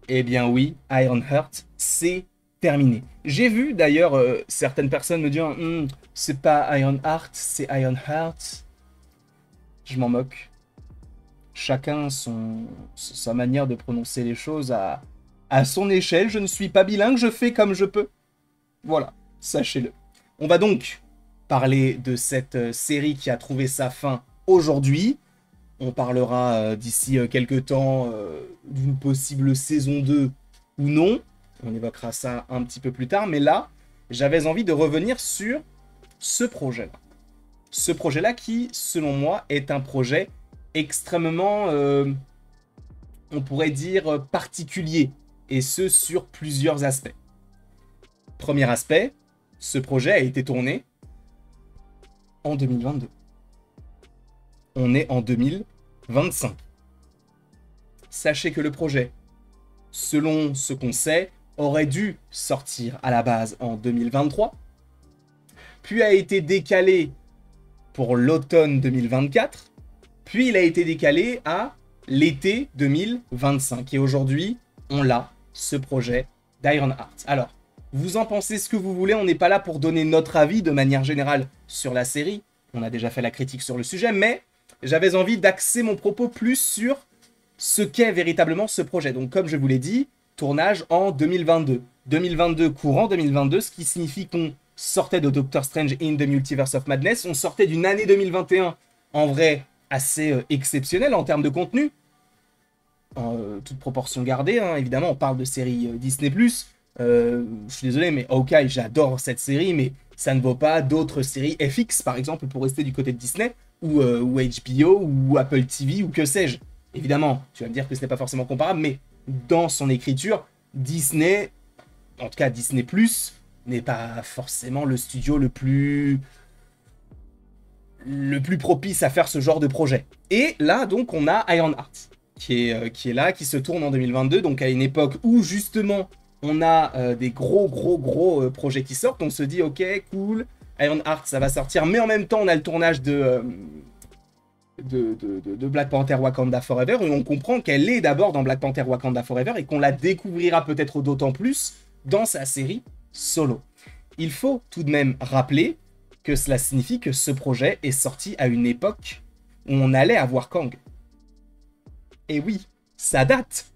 Eh bien oui, Ironheart, c'est terminé. J'ai vu d'ailleurs certaines personnes me dire c'est pas Ironheart, c'est Ironheart. Je m'en moque. Chacun sa manière de prononcer les choses à son échelle. Je ne suis pas bilingue, je fais comme je peux. Voilà, sachez-le. On va donc parler de cette série qui a trouvé sa fin aujourd'hui. On parlera d'ici quelques temps d'une possible saison 2 ou non. On évoquera ça un petit peu plus tard. Mais là, j'avais envie de revenir sur ce projet-là. Ce projet-là qui, selon moi, est un projet extrêmement, on pourrait dire, particulier. Et ce, sur plusieurs aspects. Premier aspect, ce projet a été tourné en 2022. On est en 2025. Sachez que le projet, selon ce qu'on sait, aurait dû sortir à la base en 2023, puis a été décalé pour l'automne 2024, puis il a été décalé à l'été 2025. Et aujourd'hui, on l'a, ce projet d'Ironheart. Alors, vous en pensez ce que vous voulez, on n'est pas là pour donner notre avis de manière générale sur la série, on a déjà fait la critique sur le sujet, mais j'avais envie d'axer mon propos plus sur ce qu'est véritablement ce projet. Donc comme je vous l'ai dit, tournage en 2022. 2022, courant 2022, ce qui signifie qu'on sortait de Doctor Strange in the Multiverse of Madness, on sortait d'une année 2021, en vrai, assez exceptionnelle en termes de contenu, en toute proportion gardée, hein. Évidemment, on parle de série Disney+, je suis désolé, mais Hawkeye, j'adore cette série, mais ça ne vaut pas d'autres séries FX, par exemple, pour rester du côté de Disney, ou HBO, ou Apple TV, ou que sais-je. Évidemment, tu vas me dire que ce n'est pas forcément comparable, mais dans son écriture, Disney, en tout cas Disney+, n'est pas forcément le studio le plus propice à faire ce genre de projet. Et là, donc, on a Ironheart, qui est là, qui se tourne en 2022, donc à une époque où, justement, on a des gros projets qui sortent. On se dit, ok, cool, Ironheart, ça va sortir, mais en même temps, on a le tournage de Black Panther Wakanda Forever, et on comprend qu'elle est d'abord dans Black Panther Wakanda Forever, et qu'on la découvrira peut-être d'autant plus dans sa série Solo. Il faut tout de même rappeler que cela signifie que ce projet est sorti à une époque où on allait avoir Kang. Et oui, ça date.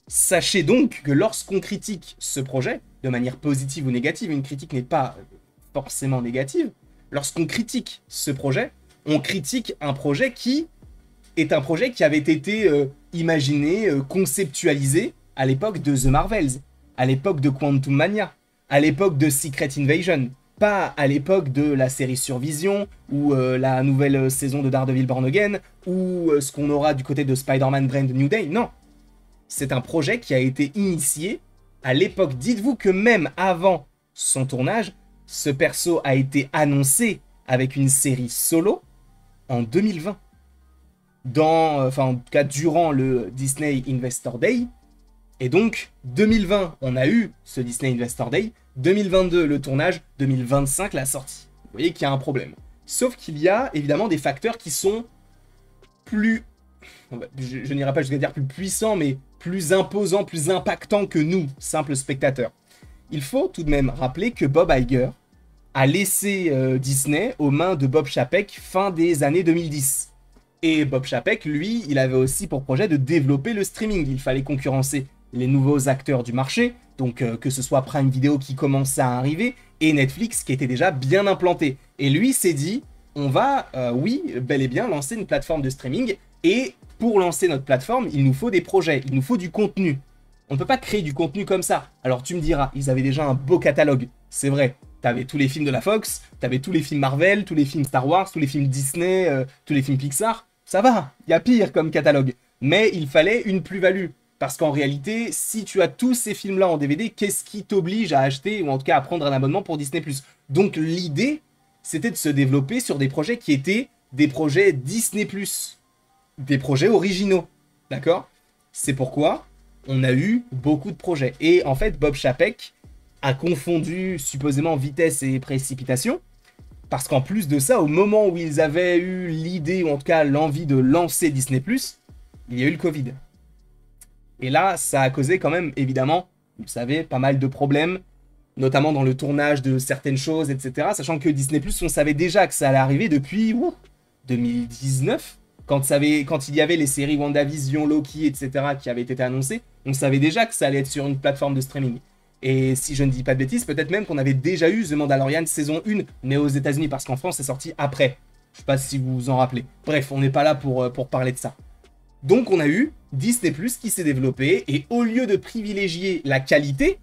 Sachez donc que lorsqu'on critique ce projet, de manière positive ou négative, une critique n'est pas forcément négative, lorsqu'on critique ce projet, on critique un projet qui est un projet qui avait été imaginé, conceptualisé à l'époque de The Marvels, à l'époque de Quantum Mania, à l'époque de Secret Invasion, pas à l'époque de la série sur Vision, ou la nouvelle saison de Daredevil Born Again, ou ce qu'on aura du côté de Spider-Man Brand New Day, non. C'est un projet qui a été initié à l'époque. Dites-vous que même avant son tournage, ce perso a été annoncé avec une série solo en 2020. Enfin, en tout cas, durant le Disney Investor Day. Et donc, 2020, on a eu ce Disney Investor Day. 2022, le tournage. 2025, la sortie. Vous voyez qu'il y a un problème. Sauf qu'il y a évidemment des facteurs qui sont plus... Je n'irai pas jusqu'à dire plus puissants, mais plus imposants, plus impactants que nous, simples spectateurs. Il faut tout de même rappeler que Bob Iger a laissé Disney aux mains de Bob Chapek fin des années 2010. Et Bob Chapek, lui, il avait aussi pour projet de développer le streaming. Il fallait concurrencer les nouveaux acteurs du marché, donc que ce soit Prime Video qui commençait à arriver, et Netflix qui était déjà bien implanté. Et lui s'est dit, on va, oui, bel et bien, lancer une plateforme de streaming, et pour lancer notre plateforme, il nous faut des projets, il nous faut du contenu. On ne peut pas créer du contenu comme ça. Alors tu me diras, ils avaient déjà un beau catalogue, c'est vrai. T'avais tous les films de la Fox, t'avais tous les films Marvel, tous les films Star Wars, tous les films Disney, tous les films Pixar. Ça va, il y a pire comme catalogue. Mais il fallait une plus-value. Parce qu'en réalité, si tu as tous ces films-là en DVD, qu'est-ce qui t'oblige à acheter, ou en tout cas à prendre un abonnement pour Disney+. Donc l'idée, c'était de se développer sur des projets qui étaient des projets Disney+. Des projets originaux. D'accord? C'est pourquoi on a eu beaucoup de projets. Et en fait, Bob Chapek a confondu supposément vitesse et précipitation. Parce qu'en plus de ça, au moment où ils avaient eu l'idée, ou en tout cas l'envie de lancer Disney+, il y a eu le Covid. Et là, ça a causé quand même, évidemment, vous savez, pas mal de problèmes, notamment dans le tournage de certaines choses, etc. Sachant que Disney+, on savait déjà que ça allait arriver depuis 2019, quand il y avait les séries WandaVision, Loki, etc. qui avaient été annoncées, on savait déjà que ça allait être sur une plateforme de streaming. Et si je ne dis pas de bêtises, peut-être même qu'on avait déjà eu The Mandalorian saison 1, mais aux États-Unis, parce qu'en France, c'est sorti après. Je sais pas si vous vous en rappelez. Bref, on n'est pas là pour parler de ça. Donc on a eu Disney+, qui s'est développé, et au lieu de privilégier la qualité,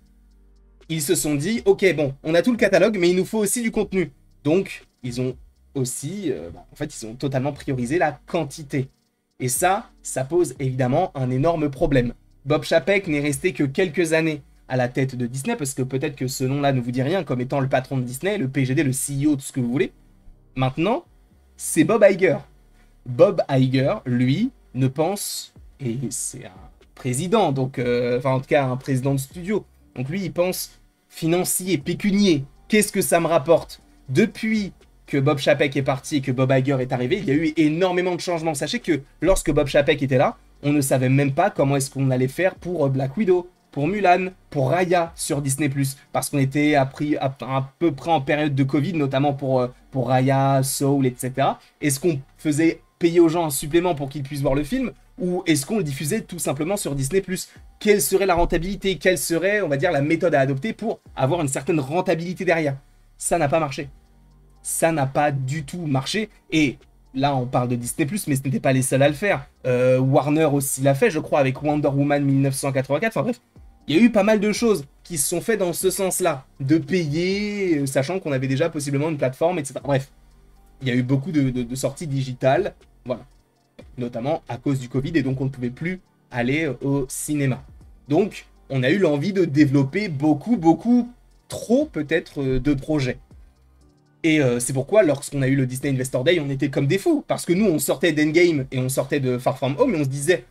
ils se sont dit, ok, bon, on a tout le catalogue, mais il nous faut aussi du contenu. Donc, ils ont aussi, ils ont totalement priorisé la quantité. Et ça pose évidemment un énorme problème. Bob Chapek n'est resté que quelques années à la tête de Disney, parce que peut-être que ce nom-là ne vous dit rien, comme étant le patron de Disney, le PGD, le CEO, tout ce que vous voulez. Maintenant, c'est Bob Iger. Bob Iger, lui, ne pense, et c'est un président, donc, en tout cas un président de studio, donc lui, il pense financier, pécunier. Qu'est-ce que ça me rapporte? Depuis que Bob Chapek est parti et que Bob Iger est arrivé, il y a eu énormément de changements. Sachez que lorsque Bob Chapek était là, on ne savait même pas comment est-ce qu'on allait faire pour Black Widow, pour Mulan, pour Raya sur Disney+, parce qu'on était à peu près en période de Covid, notamment pour Raya, Soul, etc. Est-ce qu'on faisait payer aux gens un supplément pour qu'ils puissent voir le film, ou est-ce qu'on le diffusait tout simplement sur Disney+? Quelle serait la rentabilité? Quelle serait, on va dire, la méthode à adopter pour avoir une certaine rentabilité derrière? Ça n'a pas marché. Ça n'a pas du tout marché. Et là, on parle de Disney+, mais ce n'était pas les seuls à le faire. Warner aussi l'a fait, je crois, avec Wonder Woman 1984. Enfin bref, il y a eu pas mal de choses qui se sont faites dans ce sens-là. De payer, sachant qu'on avait déjà possiblement une plateforme, etc. Bref, il y a eu beaucoup de sorties digitales. Voilà. Notamment à cause du Covid, et donc on ne pouvait plus aller au cinéma. Donc, on a eu l'envie de développer beaucoup trop peut-être de projets. Et c'est pourquoi, lorsqu'on a eu le Disney Investor Day, on était comme des fous. Parce que nous, on sortait d'Endgame et on sortait de Far From Home, et on se disait,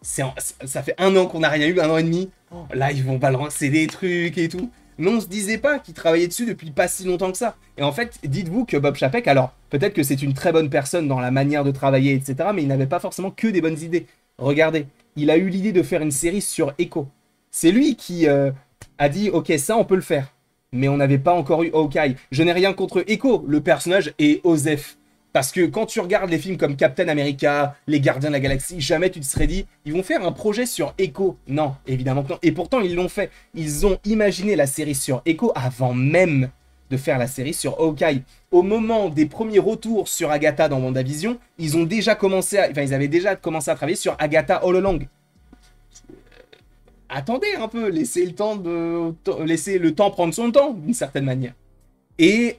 ça fait 1 an qu'on n'a rien eu, 1 an et demi. Là, ils vont balancer des trucs et tout. Mais on se disait pas qu'ils travaillaient dessus depuis pas si longtemps que ça. Et en fait, dites-vous que Bob Chapek, alors, peut-être que c'est une très bonne personne dans la manière de travailler, etc., mais il n'avait pas forcément que des bonnes idées. Regardez, il a eu l'idée de faire une série sur Echo. C'est lui qui a dit, ok, ça, on peut le faire. Mais on n'avait pas encore eu Hawkeye. Je n'ai rien contre Echo, le personnage est Osef. Parce que quand tu regardes les films comme Captain America, Les Gardiens de la Galaxie, jamais tu te serais dit, ils vont faire un projet sur Echo. Non, évidemment que non. Et pourtant, ils l'ont fait. Ils ont imaginé la série sur Echo avant même de faire la série sur Hawkeye. Au moment des premiers retours sur Agatha dans WandaVision, ils avaient déjà commencé à travailler sur Agatha All Along. Attendez un peu, laissez le temps prendre son temps, d'une certaine manière. Et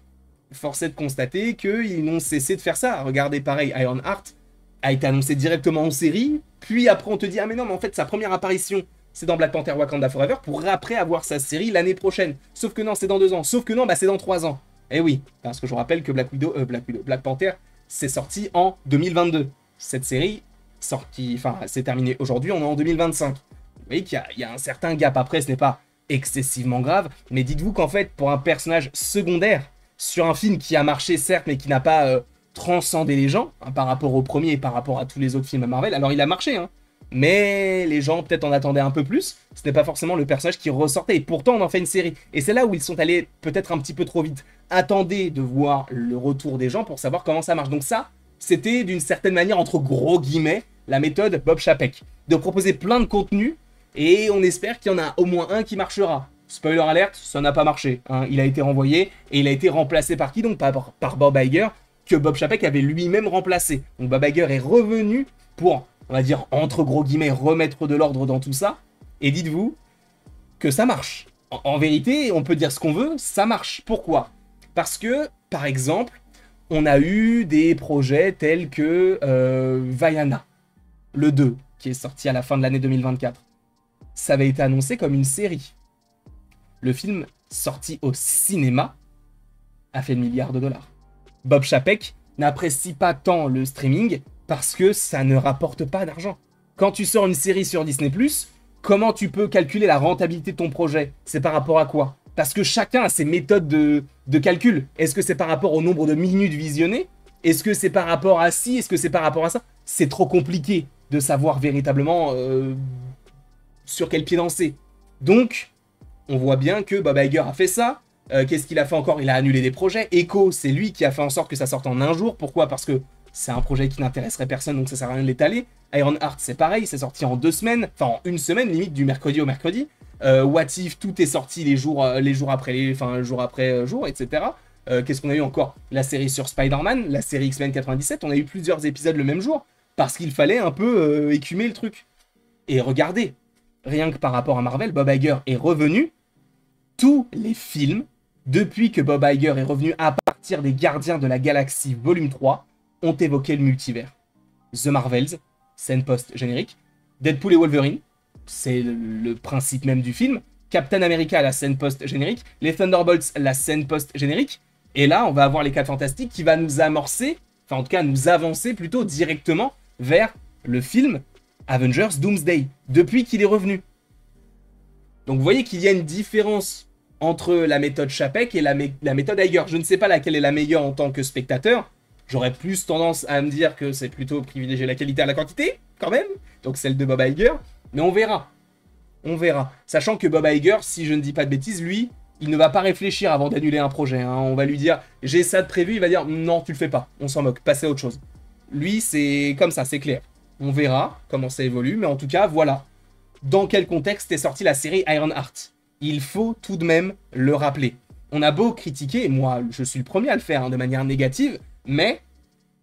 force est de constater qu'ils n'ont cessé de faire ça. Regardez, pareil, Ironheart a été annoncé directement en série, puis après on te dit, ah mais non, mais en fait sa première apparition, c'est dans Black Panther Wakanda Forever, pour après avoir sa série l'année prochaine. Sauf que non, c'est dans 2 ans. Sauf que non, c'est dans 3 ans. Eh oui, parce que je vous rappelle que Black Panther, c'est sorti en 2022. Cette série, c'est terminé aujourd'hui, on est en 2025. Vous voyez qu'il y a un certain gap. Après, ce n'est pas excessivement grave, mais dites-vous qu'en fait, pour un personnage secondaire, sur un film qui a marché, certes, mais qui n'a pas transcendé les gens, hein, par rapport au premier et par rapport à tous les autres films Marvel, alors il a marché, hein, mais les gens peut-être en attendaient un peu plus, ce n'est pas forcément le personnage qui ressortait, et pourtant on en fait une série. Et c'est là où ils sont allés peut-être un petit peu trop vite. Attendez de voir le retour des gens pour savoir comment ça marche. Donc ça, c'était d'une certaine manière, entre gros guillemets, la méthode Bob Chapek, de proposer plein de contenus, et on espère qu'il y en a au moins un qui marchera. Spoiler alert, ça n'a pas marché. Hein. Il a été renvoyé, et il a été remplacé par qui? Donc par Bob Iger, que Bob Chapek avait lui-même remplacé. Donc Bob Iger est revenu pour, on va dire, entre gros guillemets, remettre de l'ordre dans tout ça. Et dites-vous que ça marche. En vérité, on peut dire ce qu'on veut, ça marche. Pourquoi? Parce que, par exemple, on a eu des projets tels que Vaiana, le 2, qui est sorti à la fin de l'année 2024. Ça avait été annoncé comme une série. Le film, sorti au cinéma, a fait $1 milliard. Bob Chapek n'apprécie pas tant le streaming parce que ça ne rapporte pas d'argent. Quand tu sors une série sur Disney+, comment tu peux calculer la rentabilité de ton projet? C'est par rapport à quoi? Parce que chacun a ses méthodes de calcul. Est-ce que c'est par rapport au nombre de minutes visionnées? Est-ce que c'est par rapport à ci? Est-ce que c'est par rapport à ça? C'est trop compliqué de savoir véritablement sur quel pied danser. Donc, on voit bien que Bob Iger a fait ça. Qu'est-ce qu'il a fait encore? Il a annulé des projets. Echo, c'est lui qui a fait en sorte que ça sorte en un jour. Pourquoi? Parce que c'est un projet qui n'intéresserait personne, donc ça sert à rien de l'étaler. Ironheart, c'est pareil, c'est sorti en 2 semaines, enfin en 1 semaine, limite du mercredi au mercredi. What If, tout est sorti les jours après, jour après jour, etc. Qu'est-ce qu'on a eu encore? La série sur Spider-Man, la série X-Men 97, on a eu plusieurs épisodes le même jour, parce qu'il fallait un peu écumer le truc. Et regardez, rien que par rapport à Marvel, Bob Iger est revenu. Tous les films, depuis que Bob Iger est revenu à partir des Gardiens de la Galaxie volume 3, ont évoqué le multivers. The Marvels, scène post-générique. Deadpool et Wolverine, c'est le principe même du film. Captain America, la scène post-générique. Les Thunderbolts, la scène post-générique. Et là, on va avoir les 4 Fantastiques qui va nous amorcer, enfin en tout cas nous avancer plutôt directement vers le film Avengers Doomsday, depuis qu'il est revenu. Donc vous voyez qu'il y a une différence entre la méthode Chapek et la méthode Iger. Je ne sais pas laquelle est la meilleure en tant que spectateur. J'aurais plus tendance à me dire que c'est plutôt privilégier la qualité à la quantité, quand même. Donc celle de Bob Iger. Mais on verra. On verra. Sachant que Bob Iger, si je ne dis pas de bêtises, lui, il ne va pas réfléchir avant d'annuler un projet. Hein. On va lui dire, j'ai ça de prévu. Il va dire, non, tu le fais pas. On s'en moque. Passez à autre chose. Lui, c'est comme ça, c'est clair. On verra comment ça évolue. Mais en tout cas, voilà. Dans quel contexte est sortie la série Ironheart? Il faut tout de même le rappeler. On a beau critiquer, et moi, je suis le premier à le faire hein, de manière négative, mais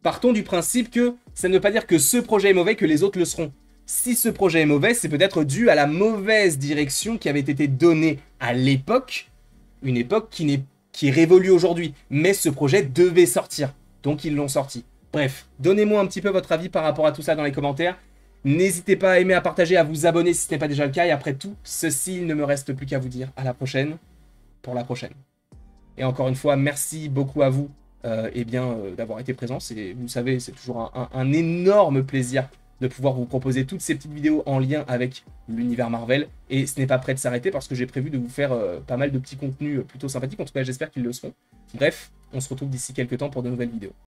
partons du principe que ça ne veut pas dire que ce projet est mauvais, que les autres le seront. Si ce projet est mauvais, c'est peut-être dû à la mauvaise direction qui avait été donnée à l'époque, une époque qui est révolue aujourd'hui. Mais ce projet devait sortir, donc ils l'ont sorti. Bref, donnez-moi un petit peu votre avis par rapport à tout ça dans les commentaires. N'hésitez pas à aimer, à partager, à vous abonner si ce n'est pas déjà le cas. Et après tout ceci, il ne me reste plus qu'à vous dire à la prochaine pour la prochaine. Et encore une fois, merci beaucoup à vous d'avoir été présents. Vous savez, c'est toujours un énorme plaisir de pouvoir vous proposer toutes ces petites vidéos en lien avec l'univers Marvel. Et ce n'est pas prêt de s'arrêter parce que j'ai prévu de vous faire pas mal de petits contenus plutôt sympathiques. En tout cas, j'espère qu'ils le seront. Bref, on se retrouve d'ici quelques temps pour de nouvelles vidéos.